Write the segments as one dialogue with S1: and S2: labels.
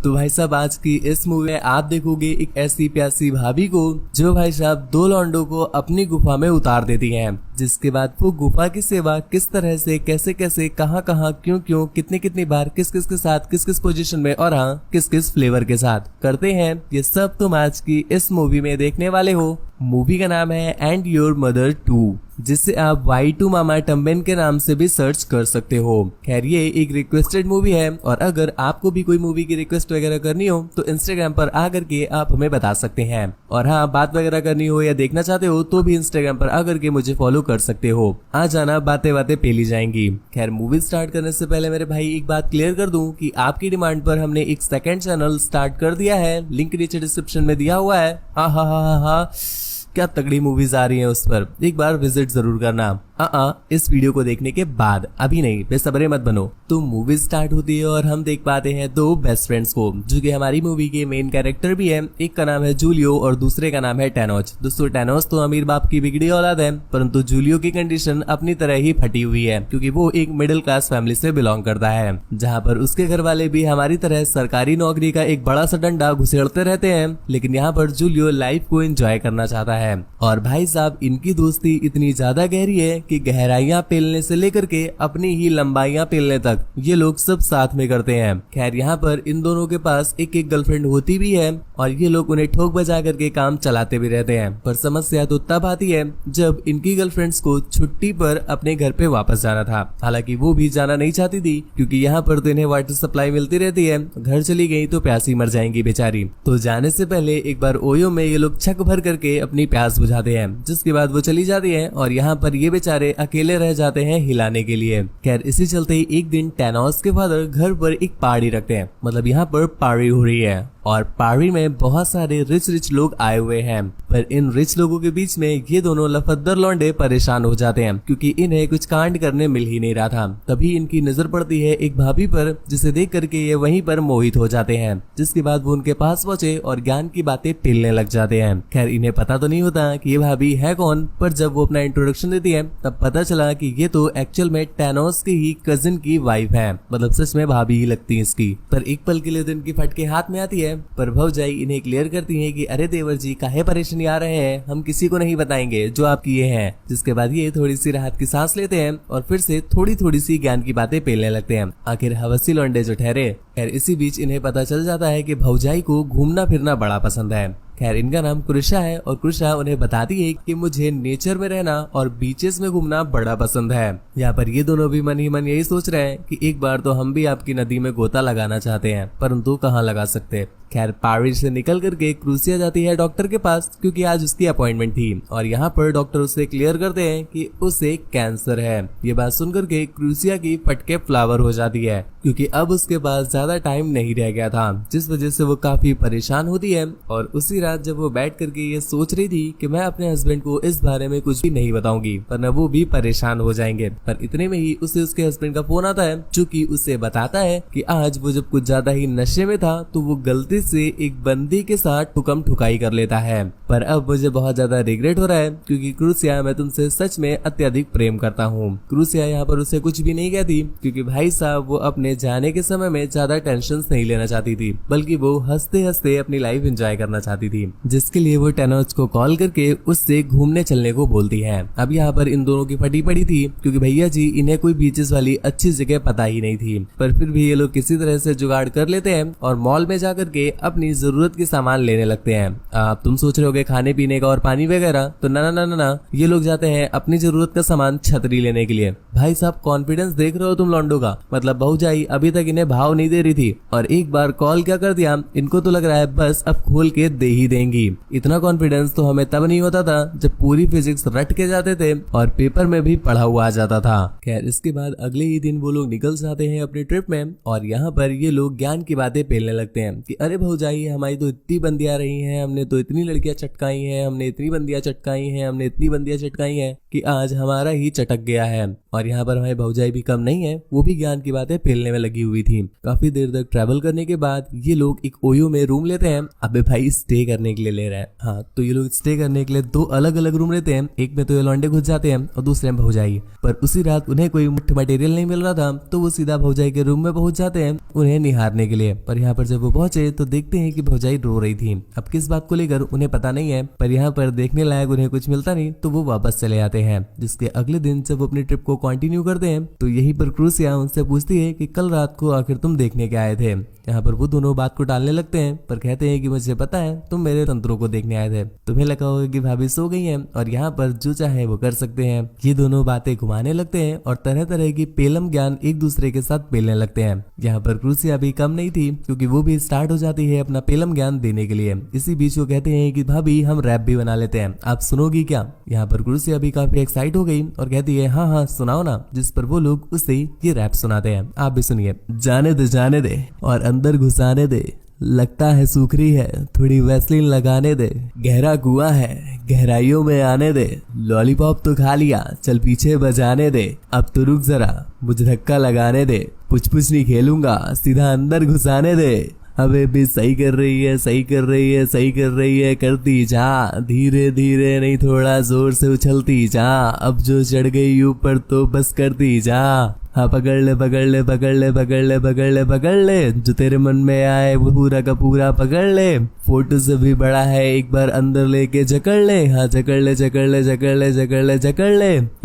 S1: तो भाई साहब आज की इस मूवी में आप देखोगे एक ऐसी प्यासी भाभी को जो भाई साहब दो लौंडों को अपनी गुफा में उतार देती हैं, जिसके बाद वो गुफा की सेवा किस तरह से कैसे कैसे कहां कहां क्यों क्यों कितनी कितनी बार किस किस के साथ किस किस पोजीशन में और हाँ किस किस फ्लेवर के साथ करते हैं, ये सब तुम आज की इस मूवी में देखने वाले हो। मूवी का नाम है एंड योर मदर 2, जिसे आप Y2 मामा टम्बेन के नाम से भी सर्च कर सकते हो। खैर ये एक रिक्वेस्टेड मूवी है और अगर आपको भी कोई मूवी की रिक्वेस्ट वगैरह करनी हो तो इंस्टाग्राम पर आकर के आप हमें बता सकते हैं, और हाँ बात वगैरह करनी हो या देखना चाहते हो तो भी इंस्टाग्राम पर आकर के मुझे फॉलो कर सकते हो। आ जाना, बातें बातें पेली जाएंगी। खैर मूवी स्टार्ट करने से पहले मेरे भाई एक बात क्लियर कर दूं कि आपकी डिमांड पर हमने एक सेकंड चैनल स्टार्ट कर दिया है, लिंक नीचे डिस्क्रिप्शन में दिया हुआ है। हा क्या तगड़ी मूवीज आ रही हैं उस पर एक बार विजिट जरूर करना। इस वीडियो को देखने के बाद, अभी नहीं, बेसब्रे मत बनो। तो मूवी स्टार्ट होती है और हम देख पाते हैं दो बेस्ट फ्रेंड्स को जो कि हमारी मूवी के मेन कैरेक्टर भी है। एक का नाम है जूलियो और दूसरे का नाम है टैनोस। दोस्तों टैनोस तो अमीर बाप की बिगड़ी औलाद है, परंतु जूलियो की कंडीशन अपनी तरह ही फटी हुई है क्योंकि वो एक मिडिल क्लास फैमिली से बिलोंग करता है, जहाँ पर उसके घर वाले भी हमारी तरह सरकारी नौकरी का एक बड़ा सा डंडा घुसेड़ते रहते हैं। लेकिन यहाँ पर जूलियो लाइफ को एंजॉय करना चाहता है। और भाई साहब इनकी दोस्ती इतनी ज्यादा गहरी है कि गहराइयां पेलने से लेकर के अपनी ही लंबाइयां पेलने तक ये लोग सब साथ में करते हैं। खैर यहाँ पर इन दोनों के पास एक एक गर्लफ्रेंड होती भी है और ये लोग उन्हें ठोक बजा करके काम चलाते भी रहते हैं। पर समस्या तो तब आती है जब इनकी गर्लफ्रेंड्स को छुट्टी पर अपने घर पे वापस जाना था। हालांकि वो भी जाना नहीं चाहती थी क्योंकि यहाँ पर तो इन्हें वाटर सप्लाई मिलती रहती है, घर चली गई तो प्यासी मर जाएंगी बेचारी। तो जाने से पहले एक बार ओयो में ये लोग छक भर करके अपनी प्यास बुझाते हैं, जिसके बाद वो चली जाती है और यहाँ पर ये बेचारे अकेले रह जाते हैं हिलाने के लिए। खैर इसी चलते ही एक दिन टैनोस के फादर घर पर एक पार्टी रखते हैं, मतलब यहाँ पर पार्टी हो रही है और पार्टी में बहुत सारे रिच लोग आए हुए हैं। पर इन रिच लोगों के बीच में ये दोनों लफद्दर लौंडे परेशान हो जाते हैं क्योंकि इन्हें कुछ कांड करने मिल ही नहीं रहा था। तभी इनकी नजर पड़ती है एक भाभी पर, जिसे देख करके ये वहीं पर मोहित हो जाते हैं, जिसके बाद वो उनके पास पहुंचे और ज्ञान की बातें पेलने लग जाते हैं। खैर इन्हें पता तो नहीं होता कि ये भाभी है कौन, पर जब वो अपना इंट्रोडक्शन देती है तब पता चला कि ये तो एक्चुअल में टैनोस की ही कजिन की वाइफ है, मतलब सच में भाभी ही लगती है इसकी। पर एक पल के लिए तो इनकी फटके हाथ में आती है, पर भौजाई इन्हें क्लियर करती है कि अरे देवर जी काहे परेशानी आ रहे हैं, हम किसी को नहीं बताएंगे जो आप किए हैं। जिसके बाद ये थोड़ी सी राहत की सांस लेते हैं और फिर से थोड़ी सी ज्ञान की बातें पेलने लगते हैं। आखिर हवसी लौंडे जो ठहरे। खैर इसी बीच इन्हें पता चल जाता है कि भौजाई को घूमना फिरना बड़ा पसंद है। खैर इनका नाम कृषा है और कृषा उन्हें बताती है कि मुझे नेचर में रहना और बीचेस में घूमना बड़ा पसंद है। यहाँ पर ये दोनों भी मन ही मन यही सोच रहे हैं कि एक बार तो हम भी आपकी नदी में गोता लगाना चाहते हैं, परंतु कहाँ लगा सकते। खैर पारिस से निकल करके क्रूसिया जाती है डॉक्टर के पास क्योंकि आज उसकी अपॉइंटमेंट थी और यहाँ पर डॉक्टर उसे क्लियर करते हैं कि उसे कैंसर है। ये बात सुनकर के क्रूसिया की फटके फ्लावर हो जाती है क्योंकि अब उसके पास ज्यादा टाइम नहीं रह गया था, जिस वजह से वो काफी परेशान होती है। और उसी रात जब वो बैठ करके ये सोच रही थी कि मैं अपने हस्बैंड को इस बारे में कुछ भी नहीं बताऊंगी वरना वो भी परेशान हो जाएंगे, पर इतने में ही उसे उसके हस्बैंड का फोन आता है जो कि उसे बताता है कि आज वो जब कुछ ज्यादा ही नशे में था तो वो गलती से एक बंदी के साथ ठुकम ठुकाई कर लेता है। पर अब मुझे बहुत ज्यादा रिग्रेट हो रहा है क्योंकि क्रूसिया मैं तुमसे सच में अत्यधिक प्रेम करता हूँ। क्रूसिया यहाँ पर उसे कुछ भी नहीं कहती क्योंकि भाई साहब वो अपने जाने के समय में ज्यादा टेंशन नहीं लेना चाहती थी, बल्कि वो हंसते हंसते अपनी लाइफ एंजॉय करना चाहती थी, जिसके लिए वो टैनोस को कॉल करके उससे घूमने चलने को बोलती है। अब यहाँ पर इन दोनों की फटी पड़ी थी क्योंकि भैया जी इन्हें कोई बीचेस वाली अच्छी जगह पता ही नहीं थी, पर फिर भी ये लोग किसी तरह से जुगाड़ कर लेते हैं और मॉल में जाकर के अपनी जरूरत के सामान लेने लगते हैं। आप तुम सोच रहे होगे खाने पीने का और पानी वगैरह, तो ना, ये लोग जाते हैं अपनी जरूरत का सामान छतरी लेने के लिए। भाई साहब कॉन्फिडेंस देख रहे हो तुम लौंडो का, मतलब भौजाई अभी तक इन्हें भाव नहीं दे रही थी और एक बार कॉल क्या कर दिया, इनको तो लग रहा है बस अब खोल के दे ही देंगी। इतना कॉन्फिडेंस तो हमें तब नहीं होता था जब पूरी फिजिक्स रट के जाते थे और पेपर में भी पढ़ा हुआ आ जाता था। खैर इसके बाद अगले ही दिन वो लोग निकल जाते हैं अपनी ट्रिप में और यहाँ पर ये लोग ज्ञान की बातें पेलने लगते हैं कि अरे भौजाई हमारी तो इतनी बंदियां रही हैं, हमने तो इतनी लड़कियां चटकाई हैं, हमने इतनी बंदियां चटकाई हैं, हमने इतनी बंदियां चटकाई हैं कि आज हमारा ही चटक गया है। और यहाँ पर हमारी भौजाई भी कम नहीं है, वो भी ज्ञान की बातें फैलने में लगी हुई थी। काफी देर तक ट्रैवल करने के बाद ये लोग एक ओयो में रूम लेते हैं। अबे भाई स्टे करने के लिए ले रहे हैं। हाँ, तो ये लोग स्टे करने के लिए 2 अलग अलग रूम लेते हैं। एक में तो ये लौंडे घुस जाते हैं और दूसरे में भौजाई। पर उसी रात उन्हें कोई मुफ्त मटेरियल नहीं मिल रहा था, तो वो सीधा भौजाई के रूम में पहुंच जाते हैं उन्हें निहारने के लिए। पर यहाँ पर जब वो पहुंचे तो देखते हैं कि भौजाई रो रही थी। अब किस बात को लेकर उन्हें पता नहीं है, पर यहाँ पर देखने लायक उन्हें कुछ मिलता नहीं, तो वो वापस चले आते हैं। जिसके अगले दिन जब वो अपनी ट्रिप को कंटिन्यू करते हैं तो यहीं पर क्रूसिया उनसे पूछती है कि कल रात को आखिर तुम देखने के आए थे। यहाँ पर वो दोनों बात को टालने लगते हैं, पर कहते हैं कि मुझे पता है तुम मेरे तंत्रों को देखने आए थे। तुम्हें लगा होगा कि भाभी सो गई हैं और यहाँ पर जो चाहे वो कर सकते हैं। ये दोनों बातें घुमाने लगते हैं और तरह तरह की पेलम ज्ञान एक दूसरे के साथ पेलने लगते हैं। यहाँ पर क्रूसिया भी कम नहीं थी, क्योंकि वो भी स्टार्ट हो जाती है अपना पेलम ज्ञान देने के लिए। इसी बीच वो कहते हैं कि भाभी हम रैप भी बना लेते हैं, आप सुनोगी क्या? यहाँ पर क्रूसिया भी काफी एक्साइट हो गई और कहती है हाँ हाँ सुनाओ ना। जिस पर वो लोग उसे ये रैप सुनाते हैं, आप भी सुनिए। जाने दे और अंदर घुसाने दे, लगता है सूखरी है थोड़ी वैसलीन लगाने दे, गहरा कुआं है गहराइयों में आने दे, लॉलीपॉप तो खा लिया चल पीछे बजाने दे, अब तो रुक जरा मुझे धक्का लगाने दे, पुछ नहीं खेलूंगा सीधा अंदर घुसाने दे। अबे भी सही कर रही है करती जा, धीरे धीरे नहीं थोड़ा जोर से उछलती जा, अब जो चढ़ गई ऊपर तो बस करती जा। हाँ पकड़ ले जो तेरे मन में आए वो पूरा का पूरा पकड़ ले, फोटो से भी बड़ा है एक बार अंदर लेके जकड़ ले। हाँ जकड़ ले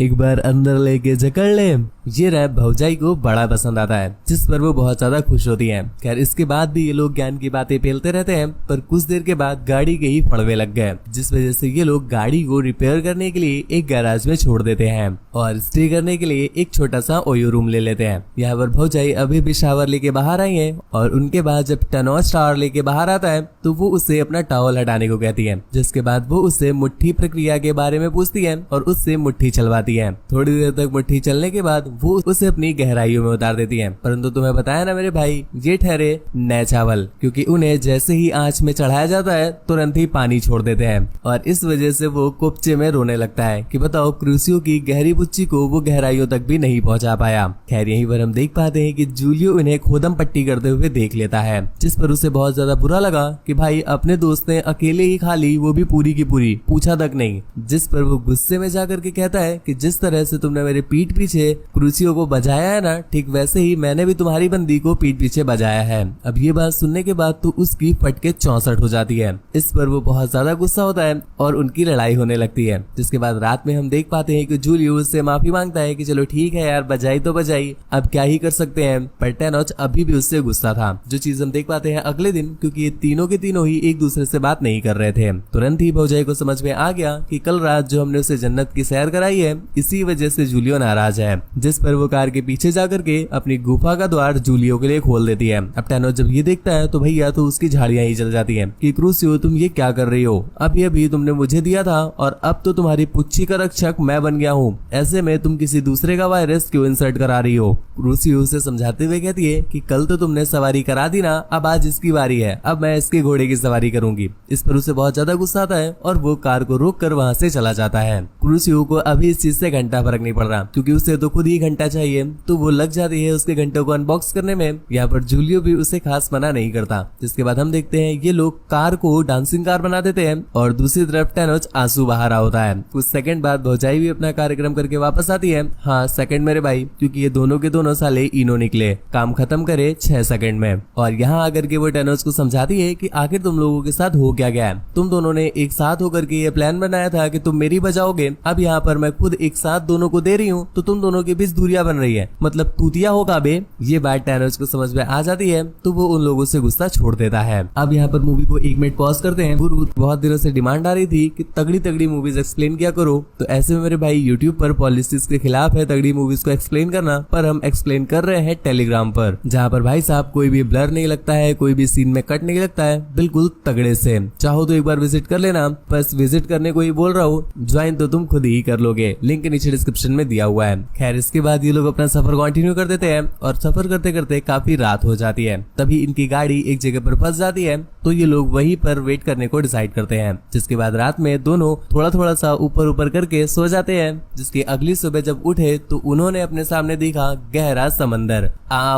S1: एक बार अंदर लेके जकड़ ले। ये रैप भौजाई को बड़ा पसंद आता है, जिस पर वो बहुत ज्यादा खुश होती है। खैर इसके बाद भी ये लोग ज्ञान की बातें फैलते रहते हैं, पर कुछ देर के बाद गाड़ी के ही फड़वे लग गए, जिस वजह से ये लोग गाड़ी को रिपेयर करने के लिए एक गैराज में छोड़ देते हैं और स्टे करने के लिए एक छोटा सा ओयो रूम ले लेते हैं। यहाँ पर भौजाई अभी भी शावर लेके बाहर आई है और उनके बाद जब टनॉस शावर लेके बाहर आता है तो वो उससे अपना टॉवल हटाने को कहती है, जिसके बाद वो उससे मुट्ठी प्रक्रिया के बारे में पूछती है और उससे मुट्ठी चलवाती है। थोड़ी देर तक मुट्ठी चलने के बाद वो उसे अपनी गहराइयों में उतार देती है। परंतु तुम्हें बताया ना मेरे भाई, ये ठहरे नए चावल, क्योंकि उन्हें जैसे ही आंच में चढ़ाया जाता है तुरंत ही पानी छोड़ देते हैं और इस वजह से वो कुपचे में रोने लगता है कि बताओ क्रूसियो की गहरी बुच्ची को वो गहराइयों तक भी नहीं पहुंचा पाया। खैर यहीं पर हम देख पाते हैं कि जूलियो उन्हें खोदम पट्टी करते हुए देख लेता है, जिस पर उसे बहुत ज्यादा बुरा लगा कि भाई अपने दोस्त ने अकेले ही खा ली, वो भी पूरी की पूरी, पूछा तक नहीं। जिस पर वो गुस्से में जाकर के कहता है कि जिस तरह से तुमने मेरे पीठ पीछे क्रूसियो को बजाया है ना, ठीक वैसे ही मैंने भी तुम्हारी बंदी को पीठ पीछे बजाया है। अब ये बात सुनने के बाद तो उसकी फटके 64 हो जाती है। इस पर वो बहुत ज्यादा गुस्सा होता है और उनकी लड़ाई होने लगती है। जिसके बाद रात में हम देख पाते हैं कि जूलियो उससे माफी मांगता है कि चलो ठीक है यार, बजाई तो बजाई, अब क्या ही कर सकते हैं। पर टैनोच अभी भी उससे गुस्सा था, जो चीज हम देख पाते हैं अगले दिन, क्योंकि ये तीनों के तीनों ही एक दूसरे से बात नहीं कर रहे थे। तुरंत ही भौजाई को समझ में आ गया कि कल रात जो हमने उसे जन्नत की सैर कराई है, इसी वजह से जूलियो नाराज है। जिस पर वो कार के पीछे जाकर के अपनी गुफा का द्वार जूलियो के लिए खोल देती है। अब टैनोच जब ये देखता है तो भैया तो उसकी झाड़ियां ही जल जाती है कि क्रूसियो तुम ये क्या कर रही हो, अभी तुमने मुझे दिया था और अब तो तुम्हारी पुच्छी का रक्षक मैं बन गया हूँ, ऐसे में तुम किसी दूसरे का वायरस क्यों इंसर्ट करा रही हो। क्रूसियो उसे समझाते हुए कहती है कि कल तो तुमने सवारी करा दी ना, अब आज इसकी बारी है, अब मैं इसके घोड़े की सवारी करूंगी। इस पर उसे बहुत ज्यादा गुस्सा आता है और वो कार को रोक कर वहाँ से चला जाता है। क्रूसियो को अभी इस चीज से घंटा फर्क नहीं पड़ रहा, क्योंकि उसे तो खुद ही घंटा चाहिए, तो वो लग जाती है उसके घंटों को अनबॉक्स करने में। यहाँ पर जूलियो भी उसे खास मना नहीं करता। जिसके बाद हम देखते हैं ये लोग कार को डांसिंग कार बना देते हैं और दूसरी तरफ टैनोच आंसू बहा रहा होता है। कुछ सेकंड बाद भौजाई भी अपना कार्यक्रम करके वापस आती है। हाँ सेकंड मेरे भाई, क्योंकि ये दोनों के दोनों साले इनो निकले, काम खत्म करे 6 सेकंड में। और यहाँ आकर के वो टैनोच को समझाती है कि आखिर तुम लोगों के साथ हो क्या गया है, तुम दोनों ने एक साथ होकर के ये प्लान बनाया था कि तुम मेरी बजाओगे, अब यहाँ पर मैं खुद एक साथ दोनों को दे रही हूँ, तो तुम दोनों के बीच दूरियां बन रही है, मतलब तूतिया होगा बे। ये बात टैनोच को समझ में आ जाती है, तो वो उन लोगों से गुस्सा छोड़ देता है। अब यहाँ पर मूवी को 1 मिनट पॉज करते हैं। गुरु बहुत दिनों से डिमांड आ रही थी कि तगड़ी मूवीज एक्सप्लेन किया करो, तो ऐसे में मेरे भाई यूट्यूब पर पॉलिटिक्स के खिलाफ है तगड़ी मूवीज को एक्सप्लेन करना, करना, पर हम एक्सप्लेन कर रहे हैं टेलीग्राम पर, जहाँ पर भाई साहब कोई भी ब्लर नहीं लगता है, कोई भी सीन में कट नहीं लगता है, बिल्कुल तगड़े से। चाहो तो एक बार विजिट कर लेना, बस विजिट करने को ही बोल रहा हूँ, ज्वाइन तो तुम खुद ही कर लोगे, लिंक नीचे डिस्क्रिप्शन में दिया हुआ है। खैर इसके बाद ये लोग अपना सफर कंटिन्यू कर देते हैं और सफर करते करते काफी रात हो जाती है। तभी इनकी गाड़ी एक जगह पर फंस जाती है, तो ये लोग वहीं पर वेट करने को डिसाइड करते हैं। जिसके बाद रात में दोनों थोड़ा थोड़ा सा ऊपर ऊपर करके सो जाते हैं। जिसकी अगली सुबह जब उठे तो उन्होंने अपने सामने देखा गहरा समंदर।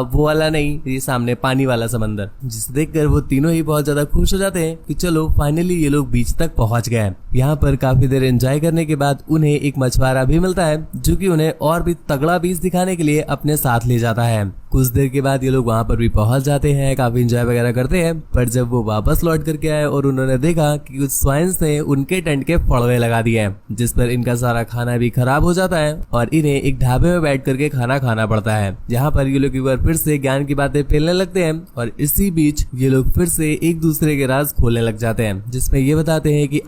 S1: वो वाला नहीं, ये सामने पानी वाला समंदर, जिसे देखकर वो तीनों ही बहुत ज्यादा खुश हो जाते हैं कि चलो फाइनली ये लोग बीच तक पहुंच गए। यहाँ पर काफी देर एंजॉय करने के बाद उन्हें एक मछुआरा भी मिलता है, जो कि उन्हें और भी तगड़ा बीच दिखाने के लिए अपने साथ ले जाता है। कुछ देर के बाद ये लोग वहाँ पर भी पहुंच जाते हैं, काफी एंजॉय वगैरह करते हैं। पर जब वो वापस लौट करके आए और उन्होंने देखा कि कुछ स्वाइन्स ने उनके टेंट के फड़वे लगा दिए हैं, जिस पर इनका सारा खाना भी खराब हो जाता है और इन्हें एक ढाबे में बैठ करके खाना खाना पड़ता है। यहाँ पर ये लोग एक बार फिर से ज्ञान की बातें फैलने लगते हैं और इसी बीच ये लोग फिर से एक दूसरे के राज खोलने लग जाते हैं, जिसमें ये बताते हैं कि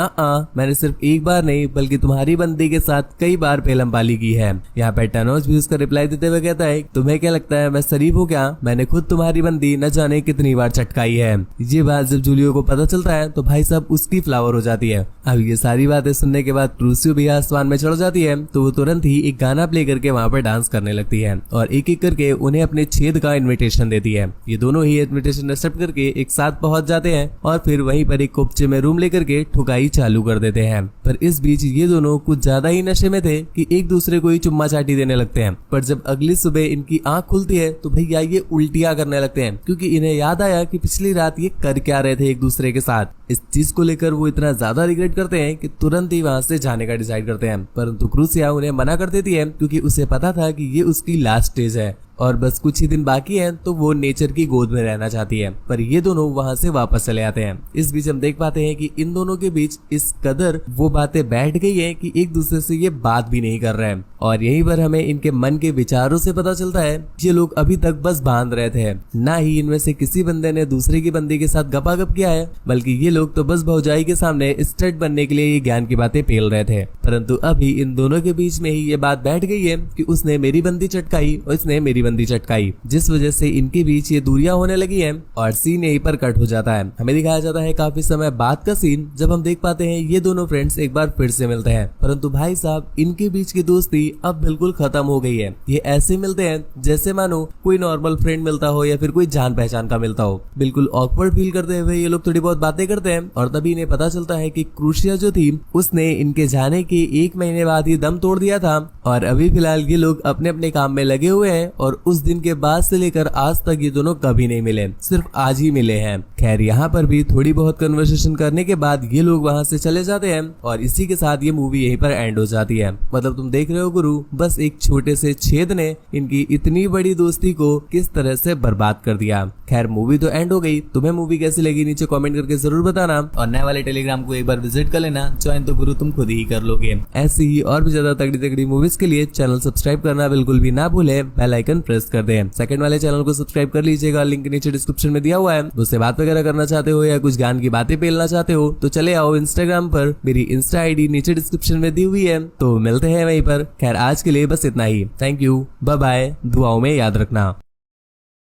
S1: मैंने सिर्फ एक बार नहीं बल्कि तुम्हारी बंदी के साथ कई बार पेलम पाली की है। यहाँ पर टैनोस भी उसका रिप्लाई देते हुए कहता है, तुम्हें क्या लगता है मैं शरीफ हूँ क्या? मैंने खुद तुम्हारी बंदी न जाने कितनी बार चटकाई है। ये बात जब जूलियो को पता चलता है तो भाई साहब उसकी फ्लावर हो जाती है। अब ये सारी बातें सुनने के बाद क्रूसियो भी आसमान में चढ़ जाती है, तो वो तुरंत ही एक गाना प्ले करके वहाँ पर डांस करने लगती है और एक एक करके उन्हें अपने छेद का इन्विटेशन देती है। ये दोनों ही इन्विटेशन एक्सेप्ट करके एक साथ पहुंच जाते हैं और फिर वहीं पर एक कोपचे में रूम लेकर के ठुकाई चालू कर देते हैं। पर इस बीच ये दोनों कुछ ज्यादा ही नशे में थे कि एक दूसरे को ही चुम्मा चाटी देने लगते हैं। पर जब अगली सुबह इनकी आंख खुलती है तो भैया ये उल्टियां करने लगते हैं, क्योंकि इन्हें याद आया कि पिछली रात ये कर क्या रहे थे एक दूसरे के साथ। इस चीज को लेकर वो इतना ज्यादा रिग्रेट करते हैं कि तुरंत ही वहां से जाने का डिसाइड करते हैं। परंतु क्रूसिया उन्हें मना कर देती है, क्योंकि उसे पता था कि ये उसकी लास्ट स्टेज है और बस कुछ ही दिन बाकी है, तो वो नेचर की गोद में रहना चाहती है। पर ये दोनों वहां से वापस चले आते हैं। इस बीच हम देख पाते हैं कि इन दोनों के बीच इस कदर वो बातें बैठ गई है कि एक दूसरे से ये बात भी नहीं कर रहे हैं। और यहीं पर हमें इनके मन के विचारों से पता चलता है ये लोग अभी तक बस बांध रहे थे, ना ही इनमें से किसी बंदे ने दूसरे की बंदी के साथ गपागप किया है, बल्कि ये लोग तो बस भौजाई के सामने स्टड बनने के लिए ये ज्ञान की बातें पेल रहे थे। परंतु अभी इन दोनों के बीच में ही ये बात बैठ गई है कि उसने मेरी बंदी चटकाई और इसने मेरी बंदी चटकाई, जिस वजह से इनके बीच ये दूरियां होने लगी हैं और सीन यहीं पर कट हो जाता है। हमें दिखाया जाता है काफी समय बाद का सीन, जब हम देख पाते हैं ये दोनों फ्रेंड्स एक बार फिर से मिलते हैं। परंतु भाई साहब इनके बीच की दोस्ती अब बिल्कुल खत्म हो गई है। ये ऐसे मिलते हैं जैसे मानो कोई नॉर्मल फ्रेंड मिलता हो या फिर कोई जान पहचान का मिलता हो। बिल्कुल ऑकवर्ड फील करते हुए ये लोग थोड़ी बहुत बातें करते हैं और तभी इन्हें पता चलता है कि क्रूसिया जो थी उसने इनके जाने के 1 महीने बाद ही दम तोड़ दिया था और अभी फिलहाल ये लोग अपने अपने काम में लगे हुए हैं और उस दिन के बाद से लेकर आज तक ये दोनों कभी नहीं मिले, सिर्फ आज ही मिले हैं। खैर यहाँ पर भी थोड़ी बहुत कन्वर्सेशन करने के बाद ये लोग वहाँ से चले जाते हैं और इसी के साथ ये मूवी यहीं पर एंड हो जाती है। मतलब तुम देख रहे हो गुरु, बस एक छोटे से छेद ने इनकी इतनी बड़ी दोस्ती को किस तरह से बर्बाद कर दिया। खैर मूवी तो एंड हो गई, तुम्हें मूवी कैसी लगी नीचे कमेंट करके जरूर बताना और नए वाले टेलीग्राम को एक बार विजिट कर लेना, ज्वाइन तो गुरु तुम खुद ही कर लोगे। ऐसी ही और भी ज्यादा तगड़ी तगड़ी मूवीज के लिए चैनल सब्सक्राइब करना बिल्कुल भी ना भूले, बेल आइकन प्रेस कर दें। सेकंड वाले चैनल को सब्सक्राइब कर लीजिएगा, लिंक नीचे डिस्क्रिप्शन में दिया हुआ है। उससे बात वगैरह करना चाहते हो या कुछ ज्ञान की बातें पेलना चाहते हो तो चले आओ इंस्टाग्राम पर, मेरी इंस्टा आईडी नीचे डिस्क्रिप्शन में दी हुई है, तो मिलते हैं वहीं पर। खैर आज के लिए बस इतना ही, थैंक यू, बाय बाय, दुआओं में याद रखना।